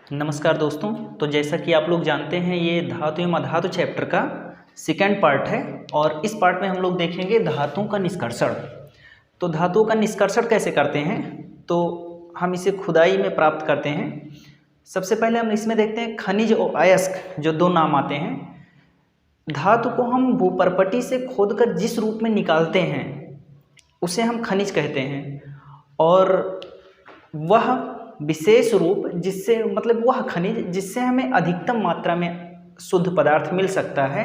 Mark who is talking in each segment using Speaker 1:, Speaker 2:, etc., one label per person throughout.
Speaker 1: नमस्कार दोस्तों। तो जैसा कि आप लोग जानते हैं, ये धातु एवं अधातु चैप्टर का सेकेंड पार्ट है और इस पार्ट में हम लोग देखेंगे धातुओं का निष्कर्षण। तो धातुओं का निष्कर्षण कैसे करते हैं, तो हम इसे खुदाई में प्राप्त करते हैं। सबसे पहले हम इसमें देखते हैं खनिज और अयस्क, जो दो नाम आते हैं। धातु को हम भूपर्पटी से खोदकर जिस रूप में निकालते हैं उसे हम खनिज कहते हैं, और वह विशेष रूप जिससे वह खनिज जिससे हमें अधिकतम मात्रा में शुद्ध पदार्थ मिल सकता है,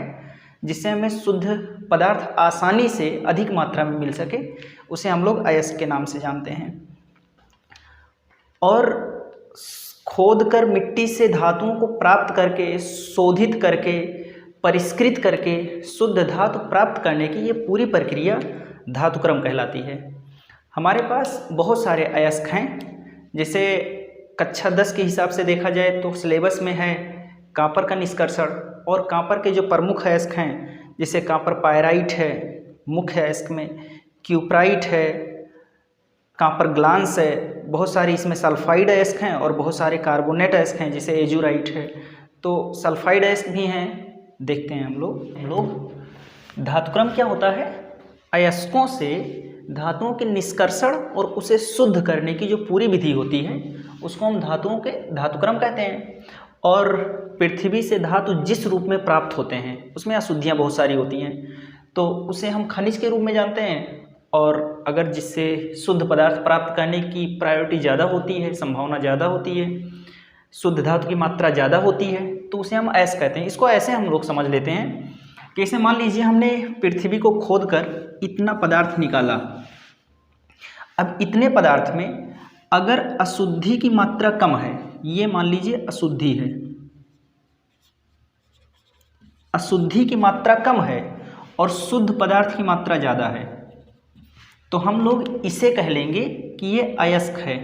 Speaker 1: जिससे हमें शुद्ध पदार्थ आसानी से अधिक मात्रा में मिल सके, उसे हम लोग अयस्क के नाम से जानते हैं। और खोदकर मिट्टी से धातुओं को प्राप्त करके, शोधित करके, परिष्कृत करके शुद्ध धातु प्राप्त करने की ये पूरी प्रक्रिया धातुक्रम कहलाती है। हमारे पास बहुत सारे अयस्क हैं। जैसे कक्षा 10 के हिसाब से देखा जाए तो सिलेबस में है कॉपर का निष्कर्षण, और कॉपर के जो प्रमुख अयस्क हैं जैसे कॉपर पायराइट है मुख्य अयस्क में, क्यूप्राइट है, कॉपर ग्लांस है, बहुत सारी इसमें सल्फाइड अयस्क हैं और बहुत सारे कार्बोनेट अयस्क हैं जैसे एजुराइट है। तो सल्फाइड अयस्क भी हैं, देखते हैं हम लोग। धातुक्रम क्या होता है? अयस्कों से धातुओं के निष्कर्षण और उसे शुद्ध करने की जो पूरी विधि होती है उसको हम धातुओं के धातुक्रम कहते हैं। और पृथ्वी से धातु जिस रूप में प्राप्त होते हैं उसमें अशुद्धियाँ बहुत सारी होती हैं, तो उसे हम खनिज के रूप में जानते हैं। और अगर जिससे शुद्ध पदार्थ प्राप्त करने की प्रायोरिटी ज़्यादा होती है, संभावना ज़्यादा होती है, शुद्ध धातु की मात्रा ज़्यादा होती है, तो उसे हम अयस्क कहते हैं। इसको ऐसे हम लोग समझ लेते हैं कि जैसे मान लीजिए हमने पृथ्वी को खोदकर इतना पदार्थ निकाला। अब इतने पदार्थ में अगर अशुद्धि की मात्रा कम है, ये मान लीजिए अशुद्धि है, अशुद्धि की मात्रा कम है और शुद्ध पदार्थ की मात्रा ज़्यादा है, तो हम लोग इसे कह लेंगे कि ये अयस्क है।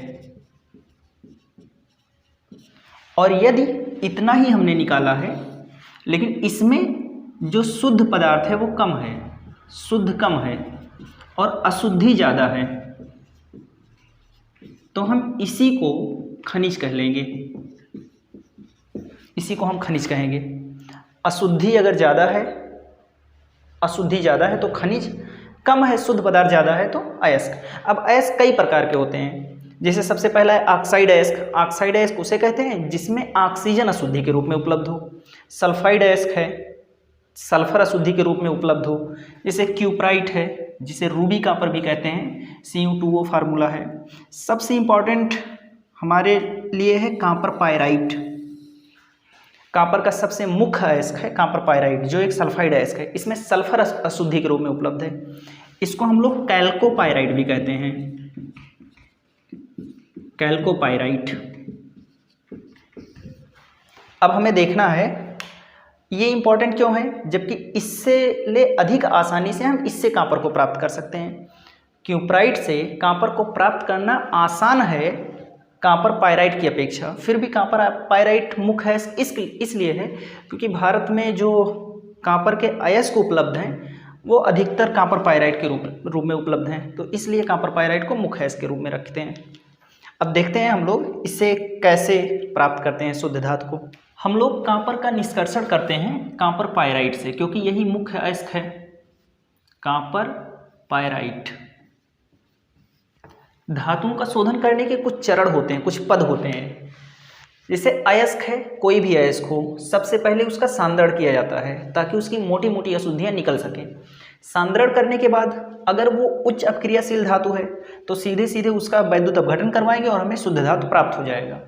Speaker 1: और यदि इतना ही हमने निकाला है लेकिन इसमें जो शुद्ध पदार्थ है वो कम है, शुद्ध कम है और अशुद्धि ज़्यादा है, तो हम इसी को खनिज कह लेंगे, इसी को हम खनिज कहेंगे। अशुद्धि अगर ज़्यादा है, अशुद्धि ज़्यादा है तो खनिज, कम है शुद्ध पदार्थ ज़्यादा है तो अयस्क। अब अयस्क कई प्रकार के होते हैं। जैसे सबसे पहला है ऑक्साइड अयस्क। ऑक्साइड अयस्क उसे कहते हैं जिसमें ऑक्सीजन अशुद्धि के रूप में उपलब्ध हो। सल्फाइड अयस्क है, सल्फर अशुद्धि के रूप में उपलब्ध हो। जैसे क्यूप्राइट है, जिसे रूबी कॉपर भी कहते हैं, Cu2O फार्मूला है। सबसे इम्पॉर्टेंट हमारे लिए है कॉपर पायराइट। कॉपर का सबसे मुख्य अयस्क है कॉपर पायराइट, जो एक सल्फाइड अयस्क है। इसमें सल्फर अशुद्धि के रूप में उपलब्ध है। इसको हम लोग कैल्कोपायराइट भी कहते हैं, कैल्कोपायराइट। अब हमें देखना है ये इंपॉर्टेंट क्यों है, जबकि इससे ले अधिक आसानी से हम इससे कॉपर को प्राप्त कर सकते हैं। क्यूप्राइट से कॉपर को प्राप्त करना आसान है कॉपर पायराइट की अपेक्षा। फिर भी कॉपर पायराइट मुख्य है इसलिए है क्योंकि भारत में जो कॉपर के अयस्क उपलब्ध हैं वो अधिकतर कॉपर पायराइट के रूप में उपलब्ध हैं, तो इसलिए कॉपर पायराइट को मुख्य अयस्क के रूप में रखते हैं। अब देखते हैं हम लोग इसे कैसे प्राप्त करते हैं शुद्ध धातु को। हम लोग कॉपर का निष्कर्षण करते हैं कॉपर पायराइट से, क्योंकि यही मुख्य अयस्क है, कॉपर पायराइट। धातुओं का शोधन करने के कुछ चरण होते हैं, कुछ पद होते हैं। जैसे अयस्क है, कोई भी अयस्क हो, सबसे पहले उसका सांद्रण किया जाता है ताकि उसकी मोटी मोटी अशुद्धियाँ निकल सकें। सांद्रण करने के बाद अगर वो उच्च अपक्रियाशील धातु है तो सीधे सीधे उसका वैद्युत अपघटन करवाएंगे और हमें शुद्ध धातु प्राप्त हो जाएगा।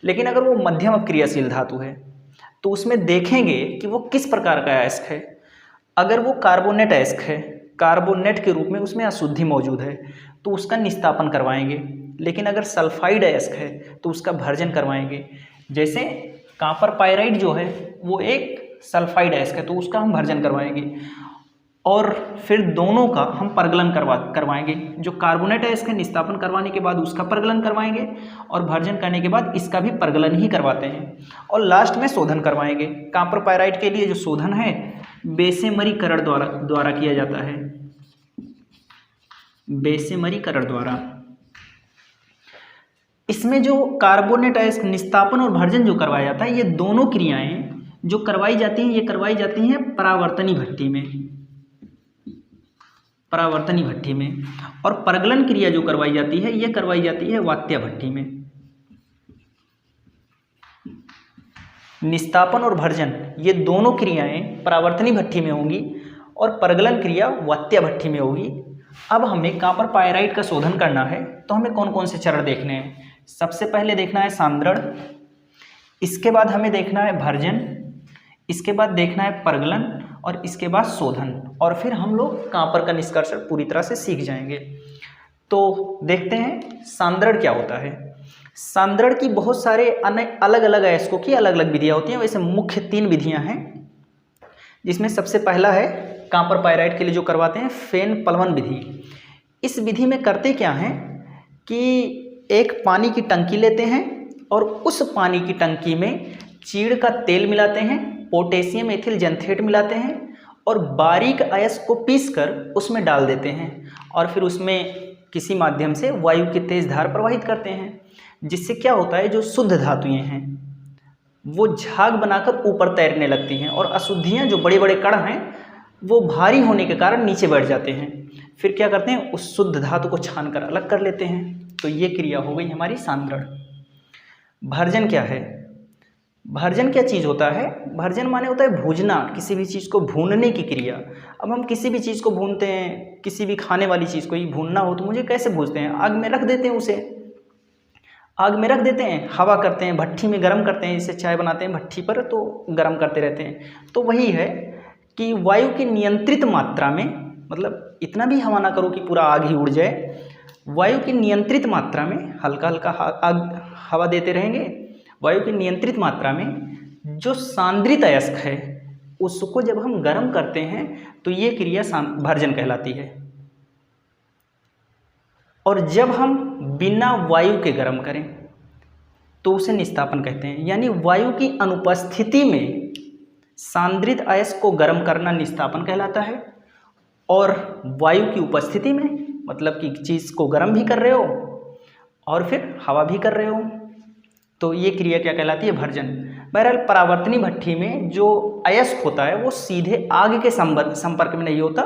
Speaker 1: लेकिन अगर वो मध्यम अपक्रियाशील धातु है तो उसमें देखेंगे कि वो किस प्रकार का अयस्क है। अगर वो कार्बोनेट अयस्क है, कार्बोनेट के रूप में उसमें अशुद्धि मौजूद है, तो उसका निस्तापन करवाएंगे। लेकिन अगर सल्फाइड अयस्क है तो उसका भर्जन करवाएंगे। जैसे कॉपर पायराइट जो है वो एक सल्फाइड अयस्क है, तो उसका हम भर्जन करवाएंगे। और फिर दोनों का हम परगलन करवाएंगे। जो कार्बोनेट है इसका निस्तापन करवाने के बाद उसका परगलन करवाएंगे, और भर्जन करने के बाद इसका भी परगलन ही करवाते हैं, और लास्ट में शोधन करवाएंगे। कॉपर पायराइट के लिए जो शोधन है बेसेमरीकरण द्वारा किया जाता है, बेसेमरीकरण द्वारा। इसमें जो कार्बोनेट अयस्क निस्तापन और भर्जन जो करवाया जाता है, ये दोनों क्रियाएं जो करवाई जाती हैं, ये करवाई जाती हैं परावर्तनी भट्ठी में, परावर्तनी भट्ठी में। और परगलन क्रिया जो करवाई जाती है, ये करवाई जाती है वात्या भट्ठी में। निस्तापन और भर्जन ये दोनों क्रियाएं परावर्तनी भट्ठी में होंगी और परगलन क्रिया वात्या भट्ठी में होगी। अब हमें कॉपर पाइराइट का शोधन करना है, तो हमें कौन कौन से चरण देखने हैं? सबसे पहले देखना है सांद्रण, इसके बाद हमें देखना है भर्जन, इसके बाद देखना है परगलन और इसके बाद शोधन, और फिर हम लोग कॉपर का निष्कर्षण पूरी तरह से सीख जाएंगे। तो देखते हैं सांद्रण क्या होता है। सांद्रण की बहुत सारे अलग अलग अयस्कों की अलग अलग विधियाँ होती हैं। वैसे मुख्य 3 विधियाँ हैं, जिसमें सबसे पहला है कॉपर पाइराइट के लिए जो करवाते हैं फेन पलवन विधि। इस विधि में करते क्या हैं कि एक पानी की टंकी लेते हैं और उस पानी की टंकी में चीड़ का तेल मिलाते हैं, पोटेशियम एथिल जेंथेट मिलाते हैं और बारीक अयस्क को पीसकर उसमें डाल देते हैं और फिर उसमें किसी माध्यम से वायु की तेज धार प्रवाहित करते हैं, जिससे क्या होता है, जो शुद्ध धातुएं हैं वो झाग बनाकर ऊपर तैरने लगती हैं और अशुद्धियां जो बड़े बड़े कण हैं वो भारी होने के कारण नीचे बैठ जाते हैं। फिर क्या करते हैं, उस शुद्ध धातु को छानकर अलग कर लेते हैं। तो ये क्रिया हो गई हमारी सांद्रण। भर्जन क्या है? भर्जन क्या चीज़ होता है? भर्जन माने होता है भूजना, किसी भी चीज़ को भूनने की क्रिया। अब हम किसी भी चीज़ को भूनते हैं, किसी भी खाने वाली चीज़ को ही भूनना हो तो मुझे कैसे भूनते हैं? आग में रख देते हैं, उसे आग में रख देते हैं, हवा करते हैं, भट्ठी में गर्म करते हैं, जैसे चाय बनाते हैं भट्ठी पर तो गर्म करते रहते हैं। तो वही है कि वायु की नियंत्रित मात्रा में, मतलब इतना भी हवा ना करो कि पूरा आग ही उड़ जाए, वायु की नियंत्रित मात्रा में हल्का हल्का हवा देते रहेंगे। वायु की नियंत्रित मात्रा में जो सांद्रित अयस्क है उसको जब हम गर्म करते हैं तो ये क्रिया भर्जन कहलाती है। और जब हम बिना वायु के गर्म करें तो उसे निस्तापन कहते हैं। यानी वायु की अनुपस्थिति में सांद्रित अयस्क को गर्म करना निस्तापन कहलाता है, और वायु की उपस्थिति में, मतलब कि चीज़ को गर्म भी कर रहे हो और फिर हवा भी कर रहे हो, तो ये क्रिया क्या कहलाती है? भर्जन। बहरहाल परावर्तनी भट्ठी में जो अयस्क होता है वो सीधे आग के संपर्क में नहीं होता,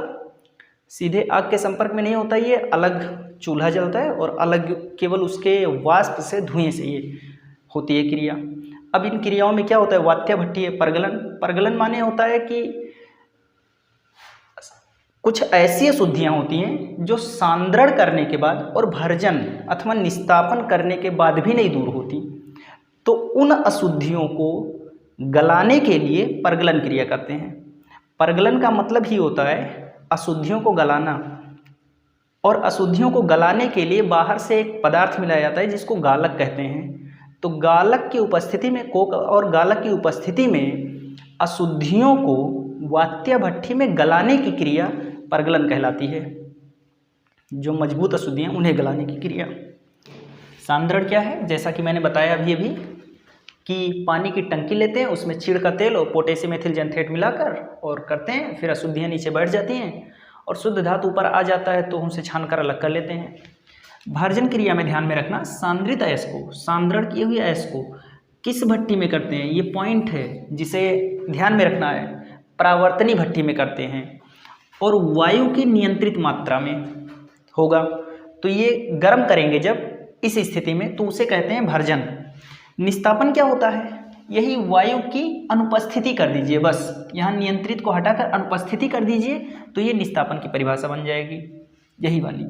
Speaker 1: सीधे आग के संपर्क में नहीं होता, ये अलग चूल्हा जलता है और अलग केवल उसके वाष्प से, धुएं से ये होती है क्रिया। अब इन क्रियाओं में क्या होता है? वात्या भट्ठी है परगलन। परगलन माने होता है कि कुछ ऐसी अशुद्धियाँ होती हैं जो सांद्रण करने के बाद और भर्जन अथवा निस्तापन करने के बाद भी नहीं दूर होती, तो उन अशुद्धियों को गलाने के लिए परगलन क्रिया करते हैं। परगलन का मतलब ही होता है अशुद्धियों को गलाना, और अशुद्धियों को गलाने के लिए बाहर से एक पदार्थ मिलाया जाता है जिसको गालक कहते हैं। तो गालक की उपस्थिति में, कोक और गालक की उपस्थिति में अशुद्धियों को वात्या भट्ठी में गलाने की क्रिया परगलन कहलाती है। जो मजबूत अशुद्धियाँ उन्हें गलाने की क्रिया। सांद्रण क्या है? जैसा कि मैंने बताया अभी कि पानी की टंकी लेते हैं, उसमें चीड़ का तेल और पोटेशियम एथिल जेंथेट मिलाकर और करते हैं, फिर अशुद्धियाँ नीचे बैठ जाती हैं और शुद्ध धातु ऊपर आ जाता है तो उनसे छानकर अलग कर लेते हैं। भर्जन क्रिया में ध्यान में रखना, सांद्रित अयस्क को, सांद्रण किए हुए अयस्क को किस भट्ठी में करते हैं, ये पॉइंट है जिसे ध्यान में रखना है। परावर्तनी भट्ठी में करते हैं और वायु की नियंत्रित मात्रा में होगा, तो ये गर्म करेंगे जब इस स्थिति में, तो उसे कहते हैं भर्जन। निस्तापन क्या होता है? यही वायु की अनुपस्थिति कर दीजिए, बस यहाँ नियंत्रित को हटाकर अनुपस्थिति कर दीजिए तो ये निस्तापन की परिभाषा बन जाएगी, यही वाली।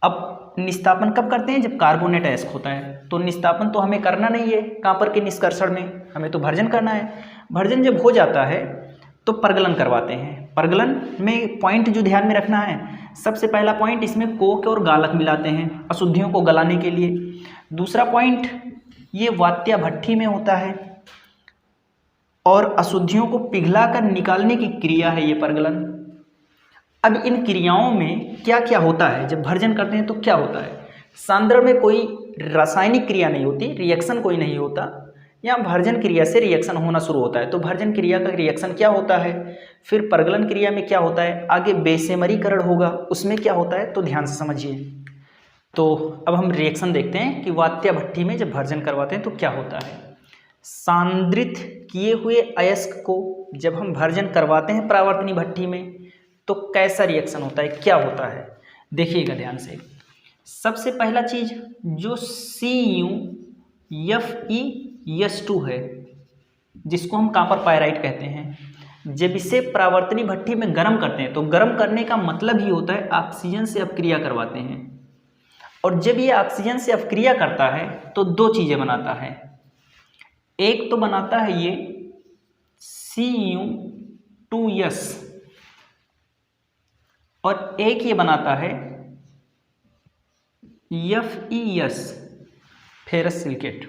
Speaker 1: अब निस्तापन कब करते हैं? जब कार्बोनेट अयस्क होता है। तो निस्तापन तो हमें करना नहीं है कॉपर के निष्कर्षण में, हमें तो भर्जन करना है। भर्जन जब हो जाता है तो परगलन करवाते हैं। परगलन में पॉइंट जो ध्यान में रखना है, सबसे पहला पॉइंट, इसमें कोक और गालक मिलाते हैं अशुद्धियों को गलाने के लिए। दूसरा पॉइंट, ये वात्या भट्ठी में होता है और अशुद्धियों को पिघलाकर निकालने की क्रिया है ये परगलन। अब इन क्रियाओं में क्या क्या होता है? जब भर्जन करते हैं तो क्या होता है? सांद्रण में कोई रासायनिक क्रिया नहीं होती, रिएक्शन कोई नहीं होता। यहाँ भर्जन क्रिया से रिएक्शन होना शुरू होता है। तो भर्जन क्रिया का रिएक्शन क्या होता है, फिर परगलन क्रिया में क्या होता है, आगे बेसेमरीकरण होगा, उसमें क्या होता है, तो ध्यान से समझिए। तो अब हम रिएक्शन देखते हैं कि वात्या भट्ठी में जब भर्जन करवाते हैं तो क्या होता है। सांद्रित किए हुए अयस्क को जब हम भर्जन करवाते हैं परावर्तनी भट्ठी में तो कैसा रिएक्शन होता है, क्या होता है, देखिएगा ध्यान से। सबसे पहला चीज जो CuFeS2 है, जिसको हम कॉपर पायराइट कहते हैं, जब इसे परावर्तनी भट्ठी में गर्म करते हैं तो गर्म करने का मतलब ही होता है ऑक्सीजन से अपक्रिया करवाते हैं। और जब ये ऑक्सीजन से अपक्रिया करता है तो दो चीजें बनाता है। एक तो बनाता है ये Cu2S और एक ये बनाता है FeS, ferrous silicate,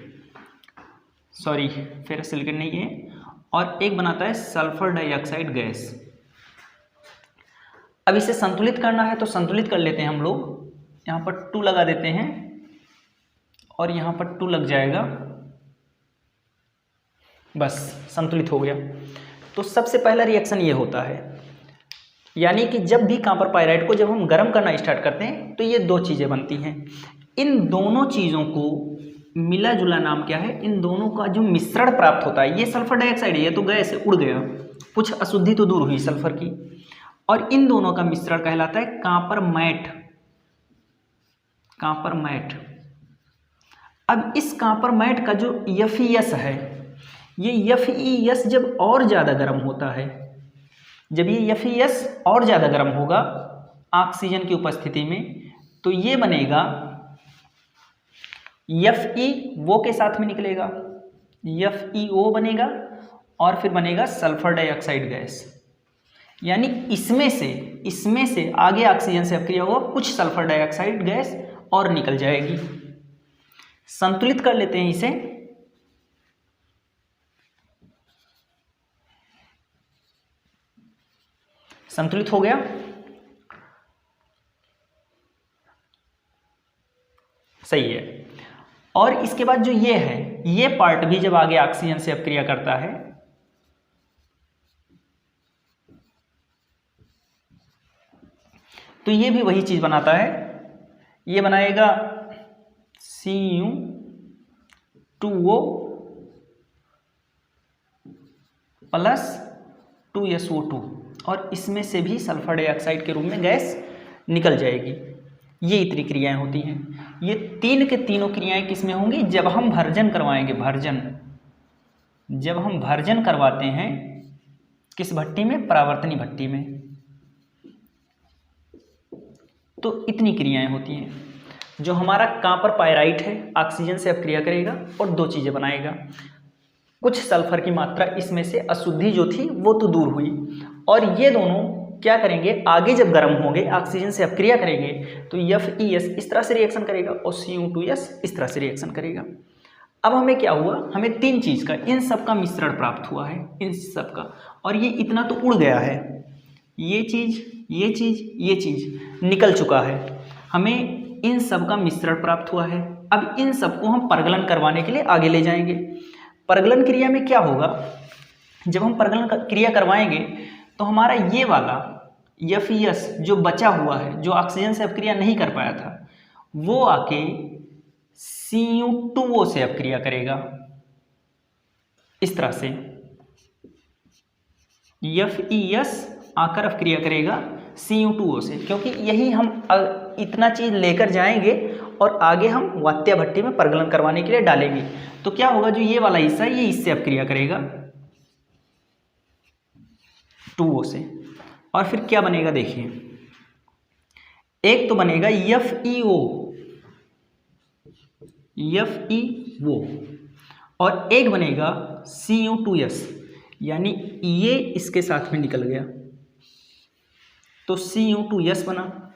Speaker 1: sorry ferrous silicate नहीं है, और एक बनाता है सल्फर डाइऑक्साइड गैस। अब इसे संतुलित करना है तो संतुलित कर लेते हैं हम लोग। यहाँ पर 2 लगा देते हैं और यहाँ पर 2 लग जाएगा, बस संतुलित हो गया। तो सबसे पहला रिएक्शन ये होता है, यानी कि जब भी कॉपर पायराइट को जब हम गर्म करना स्टार्ट करते हैं तो ये दो चीज़ें बनती हैं। इन दोनों चीज़ों को मिला जुला नाम क्या है, इन दोनों का जो मिश्रण प्राप्त होता है, ये सल्फर डाइऑक्साइड है, ये तो गैस से उड़ गया, कुछ अशुद्धि तो दूर हुई सल्फर की, और इन दोनों का मिश्रण कहलाता है कॉपर मैट। Copper matte. अब इस कॉपर मैट का जो FeS है, ये FeS जब और ज़्यादा गर्म होता है, जब ये FeS और ज़्यादा गर्म होगा ऑक्सीजन की उपस्थिति में, तो ये बनेगा Fe, वो के साथ में निकलेगा FeO बनेगा और फिर बनेगा सल्फर डाइऑक्साइड गैस। यानी इसमें से आगे ऑक्सीजन से अपक्रिया हुआ कुछ सल्फर डाइऑक्साइड गैस और निकल जाएगी। संतुलित कर लेते हैं इसे। संतुलित हो गया, सही है। और इसके बाद जो ये है, ये पार्ट भी जब आगे ऑक्सीजन से अपक्रिया करता है तो ये भी वही चीज बनाता है, ये बनाएगा Cu2O प्लस 2SO2 और इसमें से भी सल्फर डाइऑक्साइड के रूप में गैस निकल जाएगी। ये इतनी क्रियाएं होती हैं। ये तीन के तीनों क्रियाएं किसमें होंगी, जब हम भर्जन करवाएंगे। भर्जन, जब हम भर्जन करवाते हैं किस भट्टी में, परावर्तनी भट्टी में, तो इतनी क्रियाएं होती हैं। जो हमारा कॉपर पायराइट है ऑक्सीजन से अपक्रिया करेगा और दो चीज़ें बनाएगा। कुछ सल्फर की मात्रा इसमें से अशुद्धि जो थी वो तो दूर हुई, और ये दोनों क्या करेंगे, आगे जब गर्म होंगे ऑक्सीजन से अपक्रिया करेंगे तो FeS इस तरह से रिएक्शन करेगा और Cu2S इस तरह से रिएक्शन करेगा। अब हमें क्या हुआ, हमें तीन चीज़ का, इन सब का मिश्रण प्राप्त हुआ है, इन सब का, और ये इतना तो उड़ गया है, ये चीज़ ये चीज़ ये चीज़ निकल चुका है, हमें इन सब का मिश्रण प्राप्त हुआ है। अब इन सबको हम परगलन करवाने के लिए आगे ले जाएंगे। परगलन क्रिया में क्या होगा, जब हम परगलन क्रिया करवाएंगे तो हमारा ये वाला FeS जो बचा हुआ है, जो ऑक्सीजन से अपक्रिया नहीं कर पाया था, वो आके Cu2O से अपक्रिया करेगा। इस तरह से FeS आकर अपक्रिया करेगा Cu2O से, क्योंकि यही हम इतना चीज लेकर जाएंगे और आगे हम वात्या भट्टी में परगलन करवाने के लिए डालेंगे। तो क्या होगा, जो ये वाला हिस्सा ये इससे अपक्रिया करेगा 2O से, और फिर क्या बनेगा देखिए, एक तो बनेगा FeO और एक बनेगा Cu2S, यानी ये इसके साथ में निकल गया तो Cu2S बना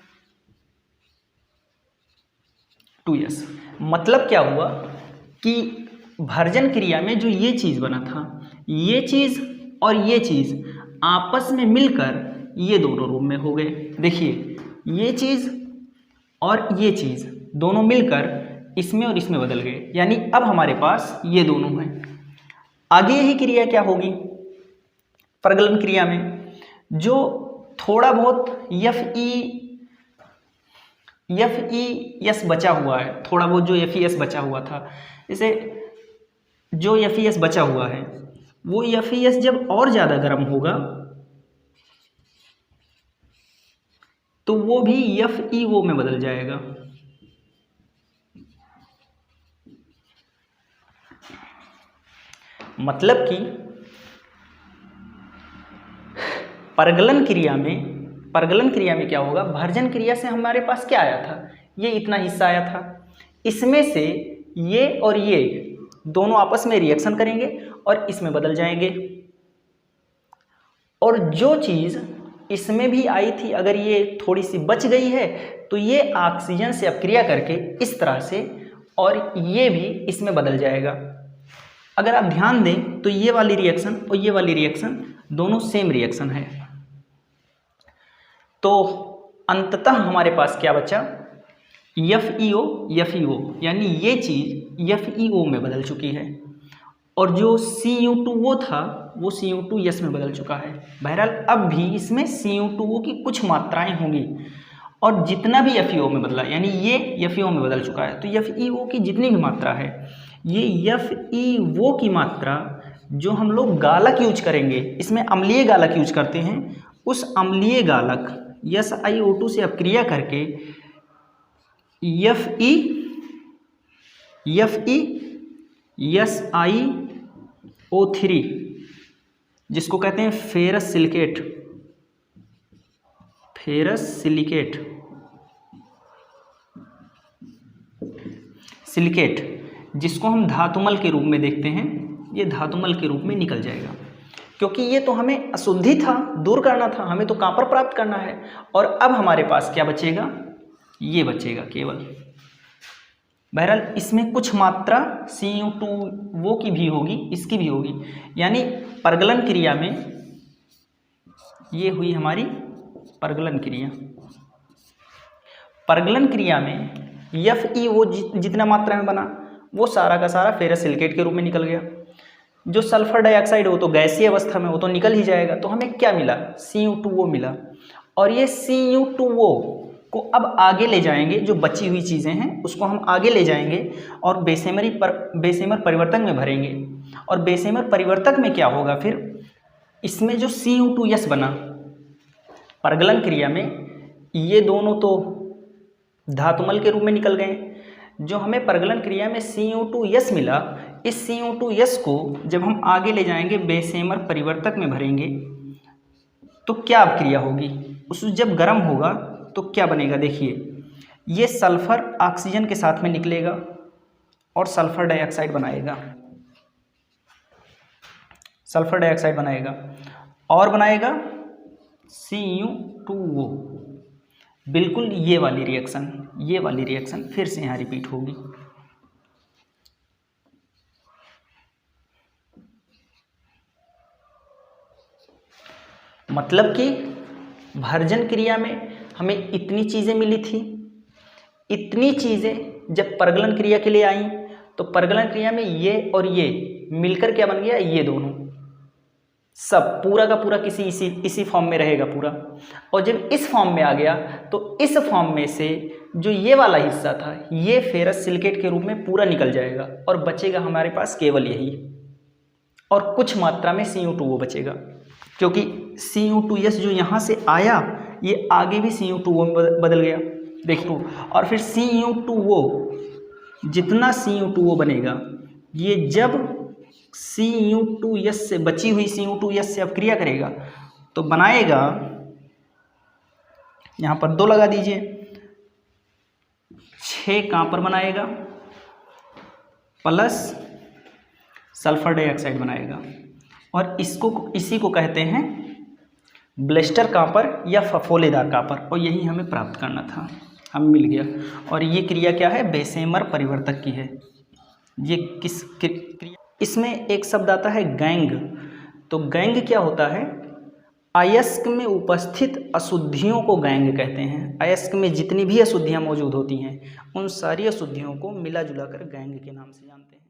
Speaker 1: 2S। मतलब क्या हुआ कि भर्जन क्रिया में जो ये चीज़ बना था, ये चीज़ और ये चीज़ आपस में मिलकर ये दोनों रूप में हो गए। देखिए ये चीज़ और ये चीज़ दोनों मिलकर इसमें और इसमें बदल गए, यानी अब हमारे पास ये दोनों हैं। आगे यही क्रिया क्या होगी परगलन क्रिया में, जो थोड़ा बहुत FeS बचा हुआ है, थोड़ा बहुत जो FeS बचा हुआ था, जैसे जो FeS बचा हुआ है वो FeS जब और ज़्यादा गर्म होगा तो वो भी FeO में बदल जाएगा। मतलब कि परगलन क्रिया में क्या होगा, भर्जन क्रिया से हमारे पास क्या आया था, ये इतना हिस्सा आया था, इसमें से ये और ये दोनों आपस में रिएक्शन करेंगे और इसमें बदल जाएंगे, और जो चीज़ इसमें भी आई थी अगर ये थोड़ी सी बच गई है तो ये ऑक्सीजन से अपक्रिया करके इस तरह से, और ये भी इसमें बदल जाएगा। अगर आप ध्यान दें तो ये वाली रिएक्शन और ये वाली रिएक्शन दोनों सेम रिएक्शन है। तो अंततः हमारे पास क्या बचा, FeO, यानी ये चीज़ FeO में बदल चुकी है, और जो Cu2O था वो Cu2S में बदल चुका है। बहरहाल अब भी इसमें Cu2O की कुछ मात्राएं होंगी, और जितना भी FeO में बदला, यानी ये FeO में बदल चुका है, तो FeO की जितनी भी मात्रा है, ये FeO की मात्रा जो हम लोग गालक यूज करेंगे, इसमें अम्लीय गालक यूज करते हैं, उस अम्लीय गालक SiO2 से अपक्रिया करके FeSiO3, जिसको कहते हैं फेरस सिलिकेट, जिसको हम धातुमल के रूप में देखते हैं, ये धातुमल के रूप में निकल जाएगा, क्योंकि ये तो हमें अशुद्धि था, दूर करना था, हमें तो कॉपर प्राप्त करना है। और अब हमारे पास क्या बचेगा, ये बचेगा केवल। बहरहाल इसमें कुछ मात्रा Cu2O की भी होगी, इसकी भी होगी, यानी परगलन क्रिया में ये हुई हमारी परगलन क्रिया में FeO जितना मात्रा में बना वो सारा का सारा फेरस सिलिकेट के रूप में निकल गया। जो सल्फर डाइऑक्साइड हो तो गैसीय अवस्था में वो तो निकल ही जाएगा, तो हमें क्या मिला, Cu2O मिला। और ये Cu2O को अब आगे ले जाएंगे, जो बची हुई चीज़ें हैं उसको हम आगे ले जाएंगे और बेसेमर परिवर्तक में भरेंगे। और बेसेमर परिवर्तक में क्या होगा, फिर इसमें जो Cu2S बना परगलन क्रिया में, ये दोनों तो धातुमल के रूप में निकल गए। जो हमें परगलन क्रिया में Cu2S मिला, इस Cu2S को जब हम आगे ले जाएंगे बेसेमर परिवर्तक में भरेंगे तो क्या क्रिया होगी, उस जब गर्म होगा तो क्या बनेगा, देखिए ये सल्फर ऑक्सीजन के साथ में निकलेगा और सल्फर डाइऑक्साइड बनाएगा और बनाएगा Cu2O। बिल्कुल ये वाली रिएक्शन फिर से यहाँ रिपीट होगी। मतलब कि भर्जन क्रिया में हमें इतनी चीज़ें मिली थी, इतनी चीज़ें जब परगलन क्रिया के लिए आई तो परगलन क्रिया में ये और ये मिलकर क्या बन गया, ये दोनों सब पूरा का पूरा इसी फॉर्म में रहेगा पूरा। और जब इस फॉर्म में आ गया तो इस फॉर्म में से जो ये वाला हिस्सा था ये फेरस सिलिकेट के रूप में पूरा निकल जाएगा और बचेगा हमारे पास केवल यही, और कुछ मात्रा में Cu2O बचेगा, क्योंकि Cu2S जो यहाँ से आया ये आगे भी Cu2O में बदल गया, देखो। और फिर Cu2O, जितना Cu2O बनेगा ये जब Cu2S से बची हुई Cu2S से अपक्रिया करेगा तो बनाएगा, यहाँ पर 2 लगा दीजिए, 6 कॉपर बनाएगा प्लस सल्फर डाइऑक्साइड बनाएगा, और इसी को कहते हैं ब्लेस्टर कॉपर या फफोलेदार कॉपर, और यही हमें प्राप्त करना था, हमें मिल गया। और ये क्रिया क्या है, बेसेमर परिवर्तक की है। ये किस क्रिया, इसमें एक शब्द आता है गैंग। तो गैंग क्या होता है, अयस्क में उपस्थित अशुद्धियों को गैंग कहते हैं। अयस्क में जितनी भी अशुद्धियाँ मौजूद होती हैं उन सारी अशुद्धियों को मिला जुला कर गैंग के नाम से जानते हैं।